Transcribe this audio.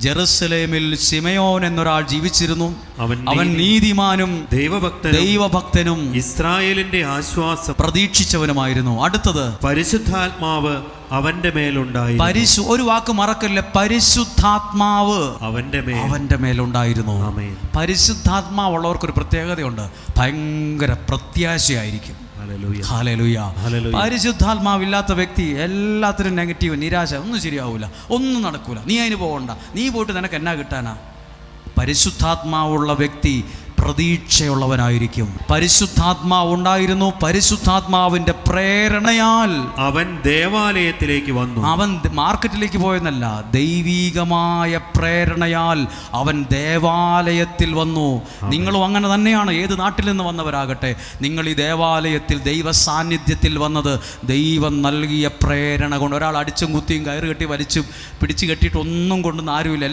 ജെറുസലേമിൽ ശിമയോൻ എന്നൊരാൾ ജീവിച്ചിരുന്നു. അവൻ നീതിമാനും ദൈവഭക്തനും ഇസ്രായേലിന്റെ ആശ്വാസം പ്രതീക്ഷിച്ചവനുമായിരുന്നു. അടുത്തത്, പരിശുദ്ധാത്മാവ് അവന്റെ മേലുണ്ടായിരുന്നു. ഒരു വാക്ക് മറക്കല്ലേ, പരിശുദ്ധാത്മാവ് അവന്റെ മേലുണ്ടായിരുന്നു. പരിശുദ്ധാത്മാവുള്ളവർക്കൊരു പ്രത്യേകതയുണ്ട്, ഭയങ്കര പ്രത്യാശയായിരിക്കും. ഹല്ലേലൂയ. പരിശുദ്ധാത്മാവില്ലാത്ത വ്യക്തി എല്ലാത്തിനും നെഗറ്റീവ്, നിരാശ, ഒന്നും ശരിയാവൂല, ഒന്നും നടക്കൂല, നീ അതിന് പോകണ്ട, നീ പോയിട്ട് നിനക്ക് എന്നാ കിട്ടാനാ. പരിശുദ്ധാത്മാവുള്ള വ്യക്തി പ്രതീക്ഷയുള്ളവനായിരിക്കും. പരിശുദ്ധാത്മാവ് ഉണ്ടായിരുന്നു. പരിശുദ്ധാത്മാവിന്റെ പ്രേരണയാൽ അവൻ ദേവാലയത്തിലേക്ക് വന്നു. അവൻ മാർക്കറ്റിലേക്ക് പോയെന്നല്ല, ദൈവീകമായ പ്രേരണയാൽ അവൻ ദേവാലയത്തിൽ വന്നു. നിങ്ങളും അങ്ങനെ തന്നെയാണ്. ഏത് നാട്ടിൽ നിന്ന് വന്നവരാകട്ടെ, നിങ്ങൾ ഈ ദേവാലയത്തിൽ ദൈവ സാന്നിധ്യത്തിൽ വന്നത് ദൈവം നൽകിയ പ്രേരണ കൊണ്ട്. ഒരാൾ അടിച്ചും കുത്തിയും കയറ് കെട്ടി വലിച്ചും പിടിച്ചു കെട്ടിയിട്ടൊന്നും കൊണ്ടൊന്നും ആരുമില്ല.